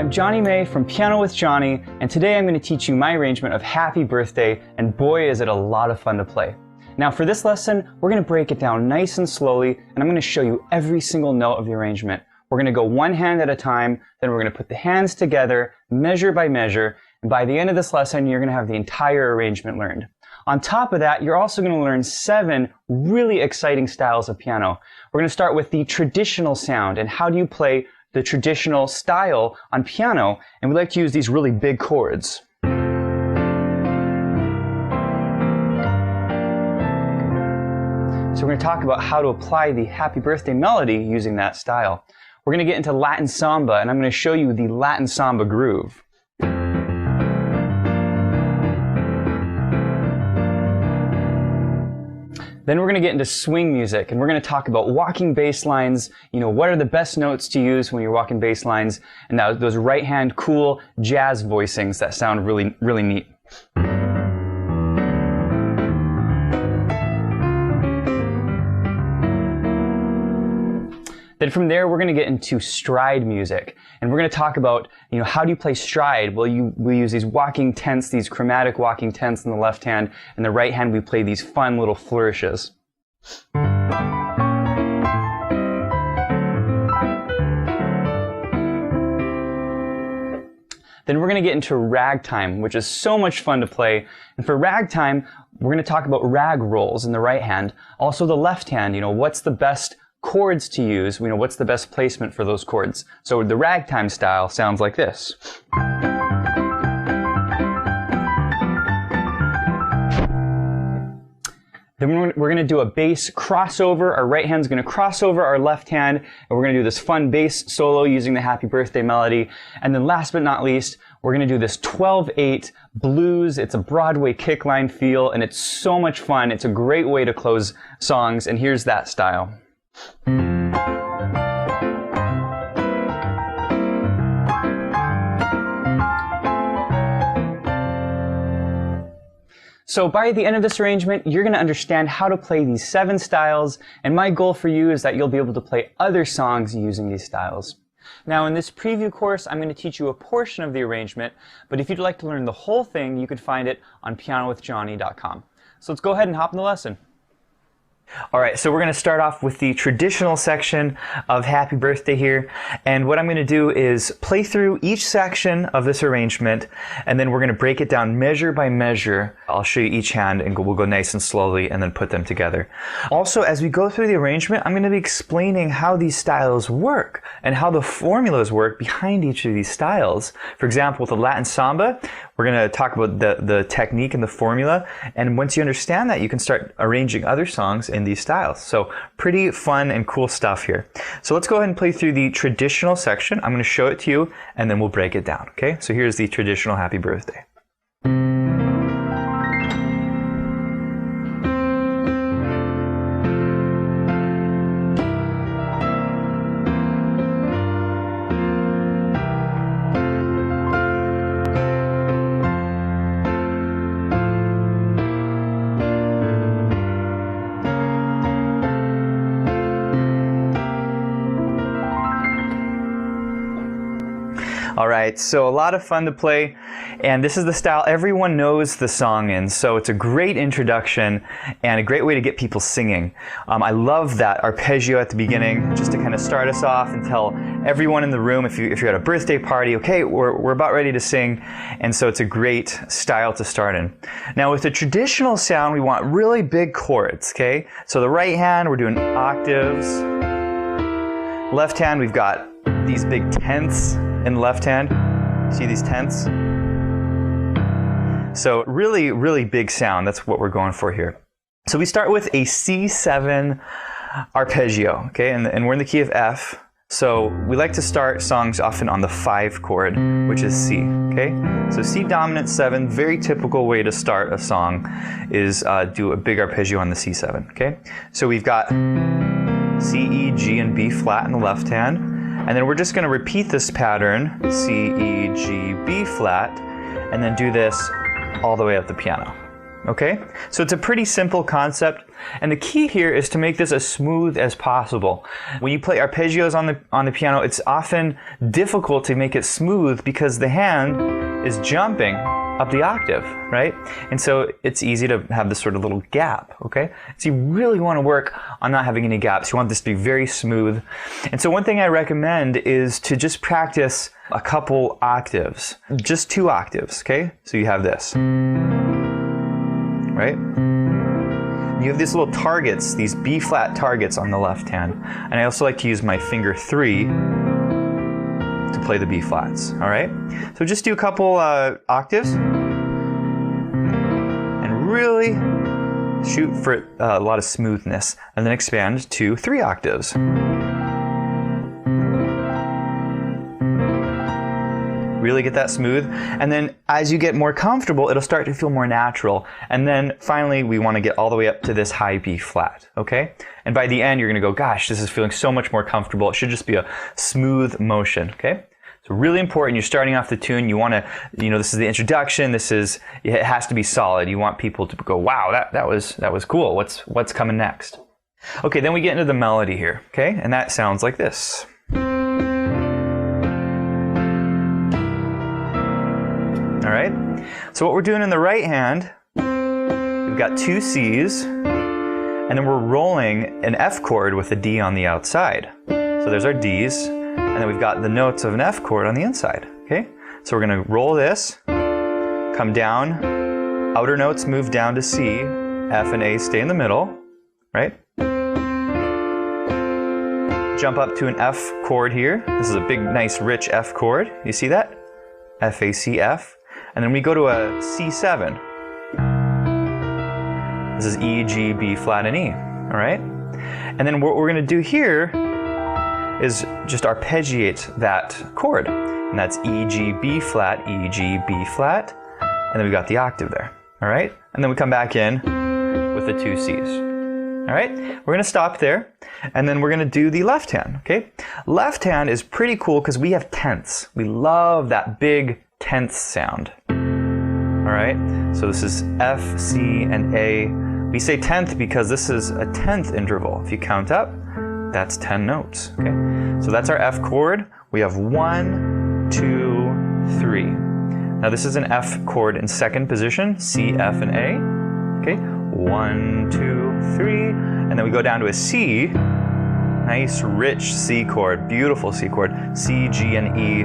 I'm Johnny May from Piano with Johnny, and today I'm going to teach you my arrangement of Happy Birthday, and boy is it a lot of fun to play. Now for this lesson, we're going to break it down nice and slowly, and I'm going to show you every single note of the arrangement. We're going to go one hand at a time, then we're going to put the hands together, measure by measure, and by the end of this lesson, you're going to have the entire arrangement learned. On top of that, you're also going to learn 7 really exciting styles of piano. We're going to start with the traditional sound, and how do you play the traditional style on piano, and we like to use these really big chords. So we're going to talk about how to apply the Happy Birthday melody using that style. We're going to get into Latin samba, and I'm going to show you the Latin samba groove. Then we're going to get into swing music, and we're going to talk about walking bass lines. You know, what are the best notes to use when you're walking bass lines, and those right hand cool jazz voicings that sound really, really neat. Then from there, we're going to get into stride music, and we're going to talk about, how do you play stride? Well, we use these walking tenths, these chromatic walking tenths in the left hand, and the right hand we play these fun little flourishes. Then we're going to get into ragtime, which is so much fun to play. And for ragtime, we're going to talk about rag rolls in the right hand. Also the left hand, what's the best chords to use, what's the best placement for those chords. So the ragtime style sounds like this. Then we're going to do a bass crossover. Our right hand's going to cross over our left hand, and we're going to do this fun bass solo using the Happy Birthday melody. And then last but not least, we're going to do this 12/8 blues. It's a Broadway kick line feel, and it's so much fun. It's a great way to close songs, and here's that style. So by the end of this arrangement, you're going to understand how to play these 7 styles, and my goal for you is that you'll be able to play other songs using these styles. Now in this preview course, I'm going to teach you a portion of the arrangement, but if you'd like to learn the whole thing, you could find it on pianowithjohnny.com. So let's go ahead and hop in the lesson. Alright, so we're going to start off with the traditional section of Happy Birthday here, and what I'm going to do is play through each section of this arrangement, and then we're going to break it down measure by measure. I'll show you each hand, and we'll go nice and slowly and then put them together. Also, as we go through the arrangement, I'm going to be explaining how these styles work and how the formulas work behind each of these styles. For example, with the Latin samba, we're going to talk about the technique and the formula, and once you understand that, you can start arranging other songs in these styles. So pretty fun and cool stuff here. So let's go ahead and play through the traditional section. I'm going to show it to you, and then we'll break it down. Okay, so here's the traditional Happy Birthday. Alright, so a lot of fun to play, and this is the style everyone knows the song in, so it's a great introduction and a great way to get people singing. I love that arpeggio at the beginning, just to kind of start us off and tell everyone in the room, if you're at a birthday party, okay, we're about ready to sing, and so it's a great style to start in. Now with the traditional sound, we want really big chords, okay? So the right hand, we're doing octaves. Left hand, we've got these big tenths in the left hand. See these tenths? So really, really big sound. That's what we're going for here. So we start with a C7 arpeggio, okay? And we're in the key of F. So we like to start songs often on the 5 chord, which is C, okay? So C dominant 7, very typical way to start a song is do a big arpeggio on the C7, okay? So we've got C, E, G, and B flat in the left hand. And then we're just going to repeat this pattern, C, E, G, B flat, and then do this all the way up the piano. okay? So it's a pretty simple concept, and the key here is to make this as smooth as possible. When you play arpeggios on the piano, it's often difficult to make it smooth because the hand is jumping up the octave, right? And so it's easy to have this sort of little gap, okay? So you really want to work on not having any gaps. You want this to be very smooth. And so one thing I recommend is to just practice a couple octaves, just 2 octaves, okay? So you have this, right? You have these little targets, these B flat targets on the left hand. And I also like to use my finger 3 to play the B flats, all right? So just do a couple octaves and really shoot for a lot of smoothness, and then expand to 3 octaves. Really get that smooth, and then as you get more comfortable, it'll start to feel more natural. And then finally, we want to get all the way up to this high B flat, okay? And by the end, you're going to go, gosh, this is feeling so much more comfortable. It should just be a smooth motion, okay? So really important, you're starting off the tune, you want to, this is the introduction, it has to be solid. You want people to go, wow, that was cool. What's coming next? Okay, then we get into the melody here, okay? And that sounds like this. All right, so what we're doing in the right hand, we've got 2 C's, and then we're rolling an F chord with a D on the outside. So there's our D's, and then we've got the notes of an F chord on the inside, okay? So we're gonna roll this, come down, outer notes move down to C, F and A stay in the middle, right? Jump up to an F chord here. This is a big, nice, rich F chord. You see that? F, A, C, F. And then we go to a C7. This is E, G, B flat, and E, all right? And then what we're gonna do here is just arpeggiate that chord. And that's E, G, B flat, E, G, B flat. And then we got the octave there, all right? And then we come back in with the 2 C's. All right, we're gonna stop there, and then we're gonna do the left hand, okay? Left hand is pretty cool because we have tenths. We love that big tenth sound. All right, so this is F, C, and A. We say tenth because this is a 10th interval. If you count up, that's 10 notes, okay? So that's our F chord. We have 1, 2, 3. Now this is an F chord in 2nd position, C, F, and A, okay? 1, 2, 3, and then we go down to a C, nice rich C chord, beautiful C chord, C, G, and E,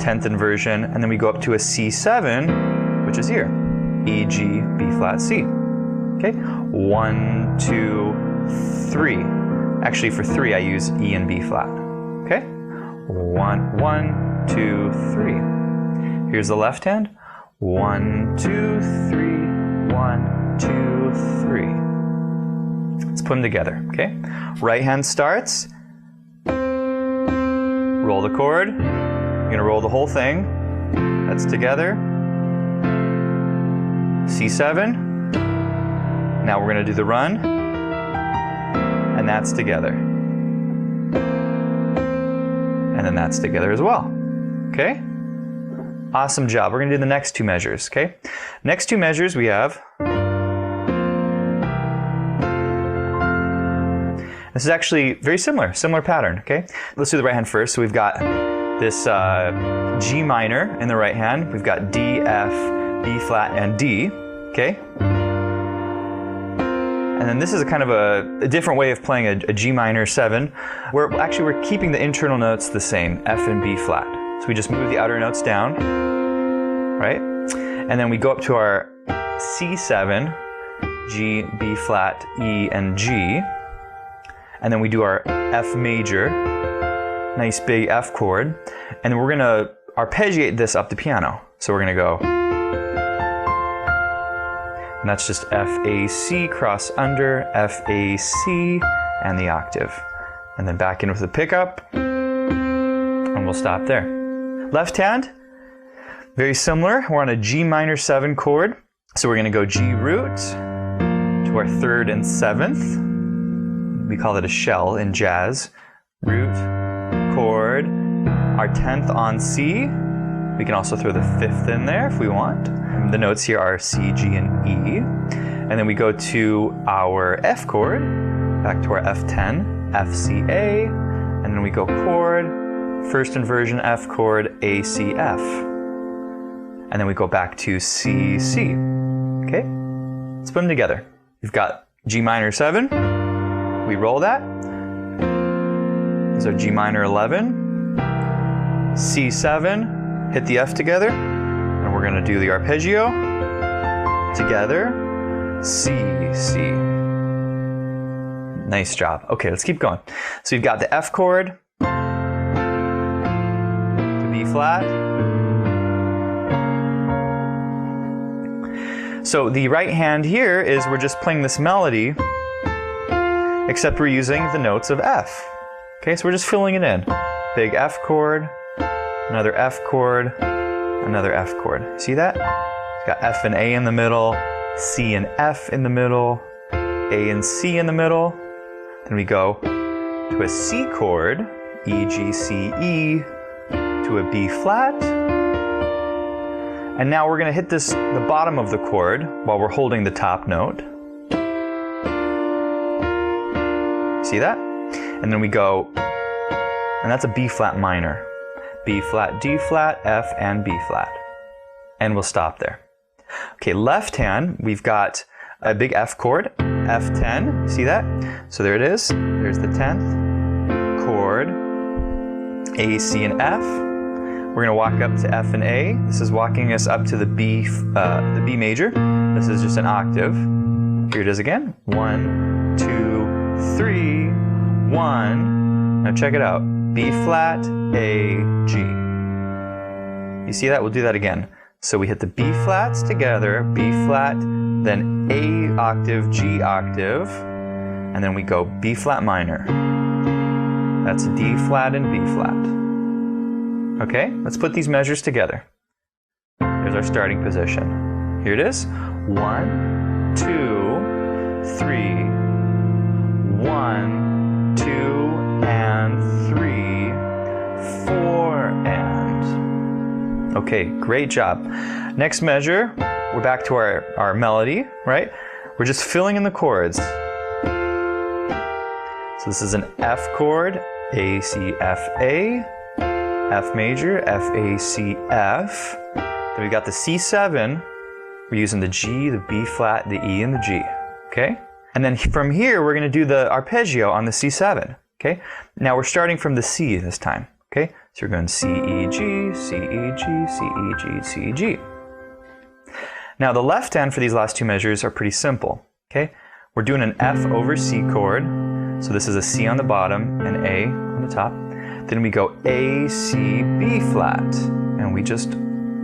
10th inversion, and then we go up to a C7, which is here, E, G, B flat, C, okay? 1, 2, 3. Actually for 3 I use E and B flat, okay? 1, 1, 2, 3. Here's the left hand, 1, 2, 3, 1, 2, 3. Let's put them together, okay? Right hand starts, roll the chord, you're gonna roll the whole thing, that's together, C7, now we're gonna do the run, and that's together. And then that's together as well, okay? Awesome job, we're gonna do the next 2 measures, okay? Next 2 measures we have, this is actually very similar pattern, okay? Let's do the right hand first. So we've got this G minor in the right hand. We've got D, F, B flat, and D, okay? And then this is a kind of a different way of playing a G minor 7, where we're keeping the internal notes the same, F and B flat. So we just move the outer notes down, right? And then we go up to our C7, G, B flat, E, and G. And then we do our F major, nice big F chord, and then we're gonna arpeggiate this up the piano. So we're gonna go, and that's just F, A, C, cross under, F, A, C, and the octave. And then back in with the pickup, and we'll stop there. Left hand, very similar. We're on a G minor 7 chord. So we're gonna go G root to our 3rd and 7th. We call it a shell in jazz. Root, chord, our 10th on C, We can also throw the fifth in there if we want. The notes here are C, G, and E. And then we go to our F chord, back to our F10, F, C, A, and then we go chord, first inversion F chord, A, C, F. And then we go back to C, C. Okay? Let's put them together. We've got G minor 7. We roll that. So G minor 11. C7. Hit the F together. And we're going to do the arpeggio. Together. C, C. Nice job. Okay, let's keep going. So you've got the F chord. To B flat. So the right hand here is we're just playing this melody, except we're using the notes of F. Okay, so we're just filling it in. Big F chord, another F chord, another F chord. See that? We've got F and A in the middle, C and F in the middle, A and C in the middle. Then we go to a C chord, E, G, C, E, to a B flat. And now we're going to hit the bottom of the chord while we're holding the top note. See that? And then we go, and that's a B flat minor. B flat, D flat, F, and B flat. And we'll stop there. Okay, left hand, we've got a big F chord, F10, see that? So there it is, there's the 10th chord, A, C, and F. We're going to walk up to F and A. This is walking us up to the B major. This is just an octave. Here it is again. 1, 2, 3, 1. Now check it out. B flat, A, G. You see that? We'll do that again. So we hit the B flats together, B flat, then A octave, G octave, and then we go B flat minor. That's D flat and B flat. Okay, let's put these measures together. There's our starting position. Here it is. 1, 2, 3, 1, 2, and 3, 4, and. Okay, great job. Next measure, we're back to our melody, right? We're just filling in the chords. So this is an F chord, A, C, F, A. F major, F, A, C, F. Then we got the C7. We're using the G, the B flat, the E, and the G. Okay? And then from here, we're going to do the arpeggio on the C7. Okay? Now we're starting from the C this time. Okay? So we're going C, E, G, C, E, G, C, E, G, C, E, G. Now the left hand for these last two measures are pretty simple. Okay? We're doing an F over C chord. So this is a C on the bottom and A on the top. Then we go A, C, B flat, and we just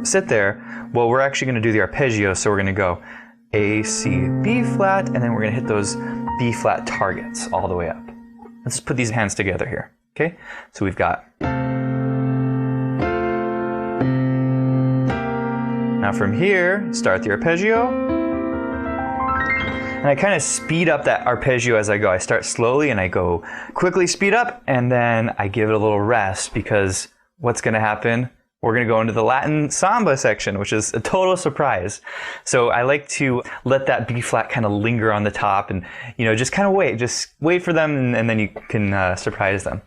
sit there. Well, we're actually going to do the arpeggio, so we're going to go A, C, B flat, and then we're going to hit those B flat targets all the way up. Let's just put these hands together here, okay? So we've got. Now from here, start the arpeggio. And I kind of speed up that arpeggio as I go. I start slowly and I go quickly speed up, and then I give it a little rest because what's going to happen? We're going to go into the Latin samba section, which is a total surprise. So I like to let that B flat kind of linger on the top and, just kind of wait. Just wait for them and then you can surprise them.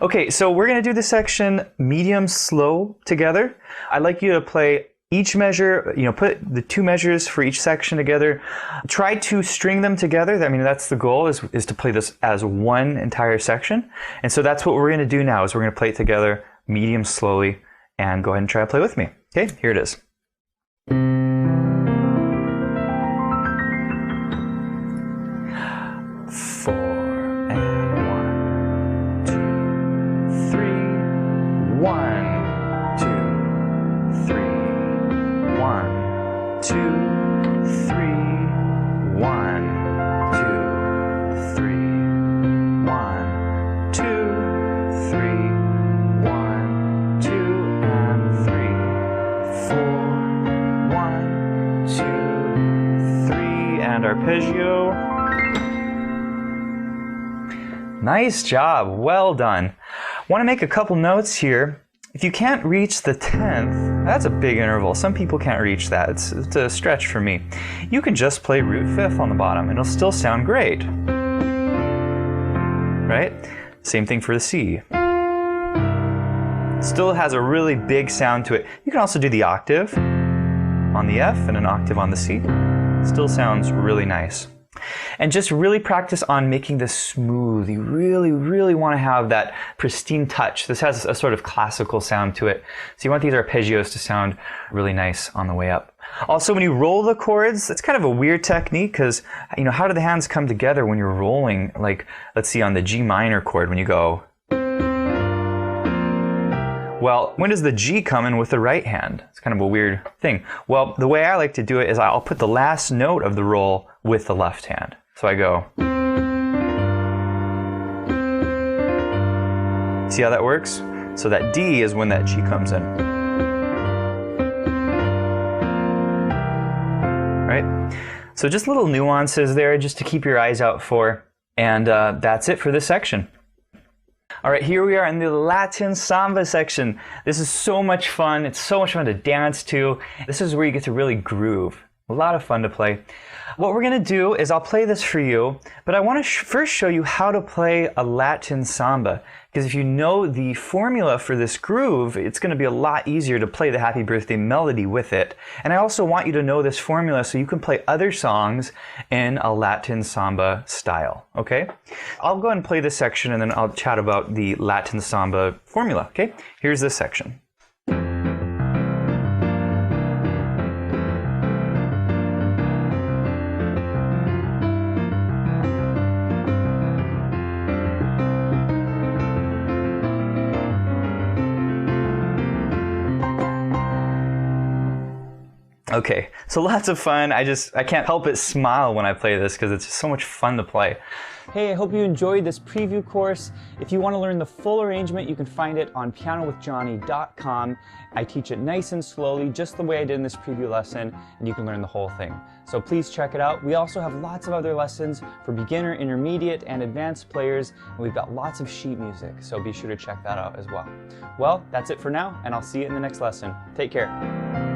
Okay, so we're going to do this section medium slow together. I'd like you to play each measure, put the two measures for each section together. Try to string them together. I mean, that's the goal, is to play this as one entire section. And so that's what we're going to do now, is we're going to play it together medium slowly, and go ahead and try to play with me. Okay, here it is. 4 and 1, 2, 3, 1, 2, 3. 1, 2, 3, 1, 2, 3, 1, 2, 3, 1, 2, and 3, 4, 1, 2, 3, and arpeggio. Nice job, well done. Want to make a couple notes here. If you can't reach the 10th, that's a big interval. Some people can't reach that. It's a stretch for me. You can just play root 5th on the bottom and it'll still sound great. Right? Same thing for the C. Still has a really big sound to it. You can also do the octave on the F and an octave on the C. Still sounds really nice. And just really practice on making this smooth. You really, really want to have that pristine touch. This has a sort of classical sound to it. So you want these arpeggios to sound really nice on the way up. Also, when you roll the chords, it's kind of a weird technique because, you know, how do the hands come together when you're rolling? Like, let's see, on the G minor chord, when you go, well, when does the G come in with the right hand? It's kind of a weird thing. Well, the way I like to do it is I'll put the last note of the roll with the left hand. So I go. See how that works? So that D is when that G comes in. Right? So just little nuances there just to keep your eyes out for. And that's it for this section. All right, here we are in the Latin samba section. This is so much fun. It's so much fun to dance to. This is where you get to really groove. A lot of fun to play. What we're gonna do is I'll play this for you, but I wanna first show you how to play a Latin samba. Because if you know the formula for this groove, it's gonna be a lot easier to play the Happy Birthday melody with it. And I also want you to know this formula so you can play other songs in a Latin samba style, okay? I'll go ahead and play this section and then I'll chat about the Latin samba formula, okay? Here's this section. Okay, so lots of fun. I can't help but smile when I play this because it's just so much fun to play. Hey, I hope you enjoyed this preview course. If you want to learn the full arrangement, you can find it on pianowithjonny.com. I teach it nice and slowly, just the way I did in this preview lesson, and you can learn the whole thing. So please check it out. We also have lots of other lessons for beginner, intermediate, and advanced players, and we've got lots of sheet music, so be sure to check that out as well. Well, that's it for now, and I'll see you in the next lesson. Take care.